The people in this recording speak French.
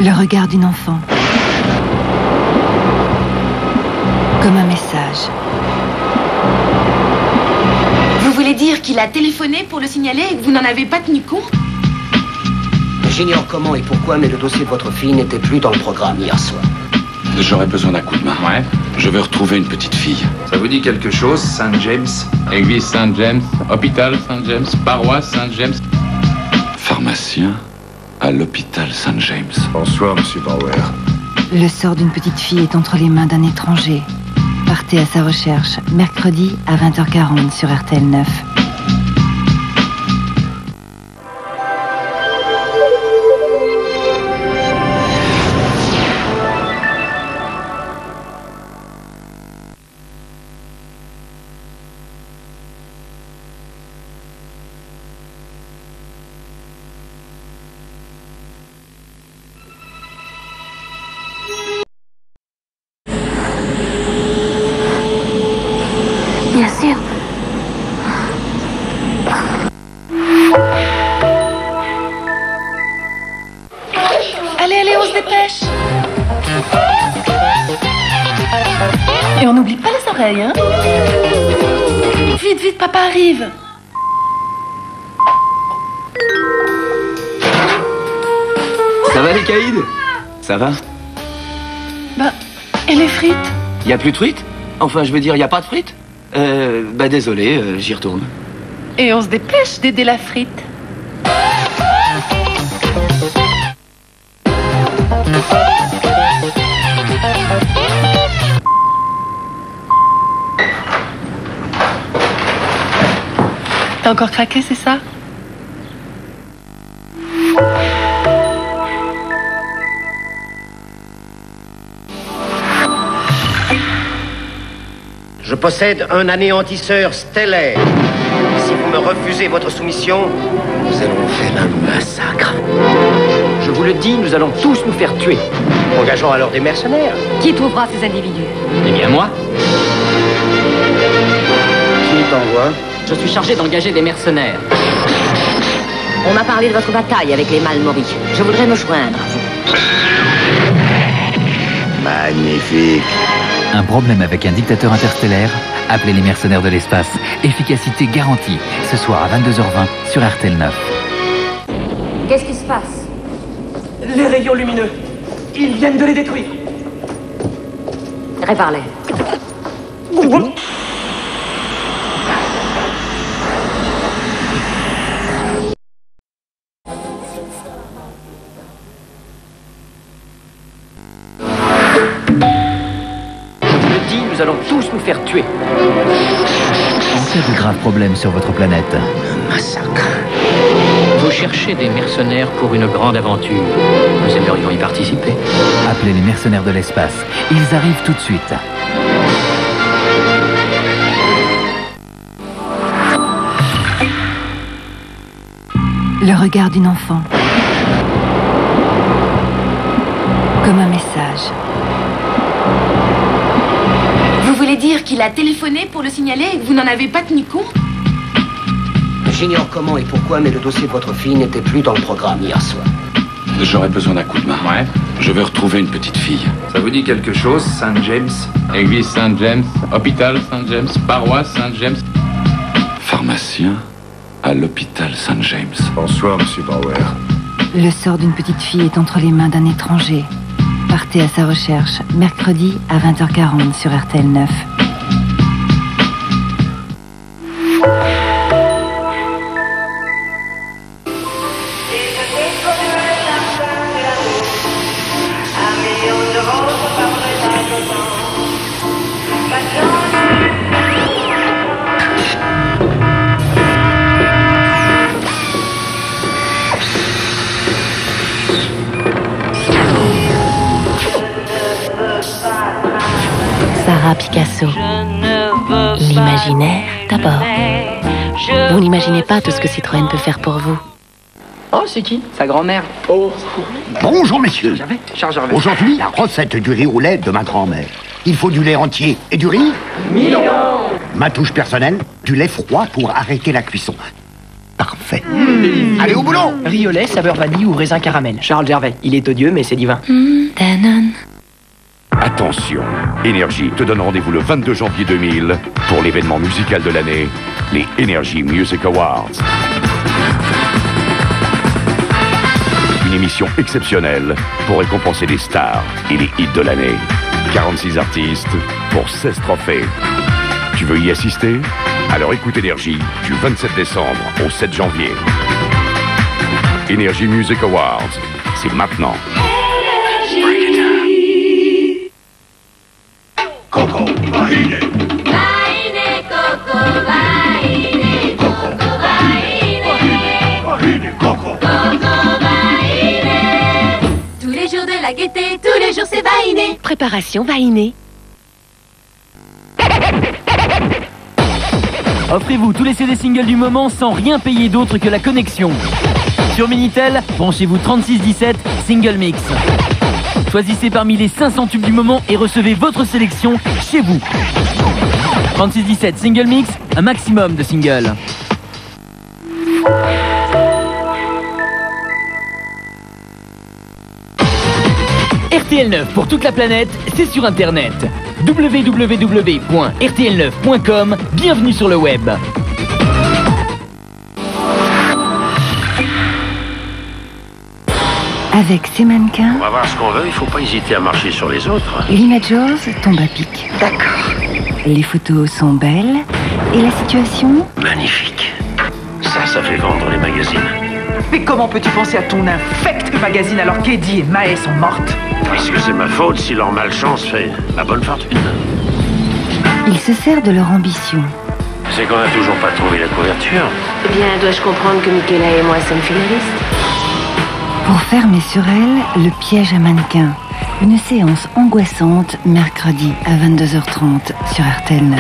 Le regard d'une enfant. Comme un message. Vous voulez dire qu'il a téléphoné pour le signaler et que vous n'en avez pas tenu compte? J'ignore comment et pourquoi, mais le dossier de votre fille n'était plus dans le programme hier soir. J'aurais besoin d'un coup de main. Ouais. Je veux retrouver une petite fille. Ça vous dit quelque chose, Saint James? Église Saint James, hôpital Saint James, paroisse Saint James. Pharmacien à l'hôpital Saint James. Bonsoir, monsieur Bauer. Le sort d'une petite fille est entre les mains d'un étranger. Partez à sa recherche, mercredi à 20h40 sur RTL 9. Bien sûr. Allez, allez, on se dépêche. Et on n'oublie pas les oreilles, hein? Vite, vite, papa arrive. Ça va les caïds? Ça va? Bah, et les frites? Y a plus de frites? Enfin, je veux dire, y a pas de frites? Désolé, j'y retourne. Et on se dépêche d'aider la frite. T'as encore craqué, c'est ça? Je possède un anéantisseur stellaire. Si vous me refusez votre soumission, nous allons faire un massacre. Je vous le dis, nous allons tous nous faire tuer. Engageons alors des mercenaires. Qui trouvera ces individus? Eh bien moi. Qui t'envoie? Je suis chargé d'engager des mercenaires. On m'a parlé de votre bataille avec les Malmoris. Je voudrais me joindre à vous. Magnifique. Un problème avec un dictateur interstellaire? Appelez les mercenaires de l'espace. Efficacité garantie. Ce soir à 22h20 sur RTL 9. Qu'est-ce qui se passe? Les rayons lumineux. Ils viennent de les détruire. Répare-les. Nous allons tous nous faire tuer. En cas de graves problèmes sur votre planète. Un massacre. Vous cherchez des mercenaires pour une grande aventure. Nous aimerions y participer. Appelez les mercenaires de l'espace. Ils arrivent tout de suite. Le regard d'une enfant. Comme un message. Vous voulez dire qu'il a téléphoné pour le signaler et que vous n'en avez pas tenu compte? J'ignore comment et pourquoi, mais le dossier de votre fille n'était plus dans le programme hier soir. J'aurais besoin d'un coup de main. Ouais. Je veux retrouver une petite fille. Ça vous dit quelque chose, Saint James? Église Saint James, hôpital Saint James, paroisse Saint James. Pharmacien à l'hôpital Saint James. Bonsoir, monsieur Bauer. Le sort d'une petite fille est entre les mains d'un étranger. Partez à sa recherche, mercredi à 20h40 sur RTL 9. Sarah Picasso. L'imaginaire, d'abord. Vous n'imaginez pas tout ce que Citroën peut faire pour vous. Oh, c'est qui? Sa grand-mère. Bonjour, messieurs. Charles Gervais. Aujourd'hui, la recette du riz au lait de ma grand-mère. Il faut du lait entier et du riz. Ma touche personnelle, du lait froid pour arrêter la cuisson. Parfait. parfait. Allez au boulot. Riz au lait, saveur vanille ou raisin caramel. Charles Gervais, il est odieux mais c'est divin. Danone. Attention, Énergie te donne rendez-vous le 22 janvier 2000 pour l'événement musical de l'année, les Energy Music Awards. Une émission exceptionnelle pour récompenser les stars et les hits de l'année. 46 artistes pour 16 trophées. Tu veux y assister? Alors écoute Énergie du 27 décembre au 7 janvier. Energy Music Awards, c'est maintenant. Coco, Bahine. Bahine, Coco, Bahine. Coco, Bahine, Coco. Coco, Bahine. Tous les jours de la gaieté, tous les jours c'est Bahine. Préparation Bahine. Offrez-vous tous les CD singles du moment sans rien payer d'autre que la connexion. Sur Minitel, branchez-vous 3617 Single Mix. Choisissez parmi les 500 tubes du moment et recevez votre sélection chez vous. 3617 Single Mix, un maximum de singles. RTL 9 pour toute la planète, c'est sur Internet. www.rtl9.com, bienvenue sur le web. Avec ces mannequins, On va voir ce qu'on veut, il faut pas hésiter à marcher sur les autres. l'imagers tombe à pic. D'accord. Les photos sont belles et la situation Magnifique. Ça fait vendre les magazines. Mais comment peux-tu penser à ton infect magazine alors qu'Eddie et Maë sont mortes? Puisque c'est ma faute si leur malchance fait ma bonne fortune. ils se servent de leur ambition. C'est qu'on n'a toujours pas trouvé la couverture. Eh bien, dois-je comprendre que Michaela et moi sommes finalistes? Pour fermer sur elle le piège à mannequin. Une séance angoissante mercredi à 22h30 sur RTL 9.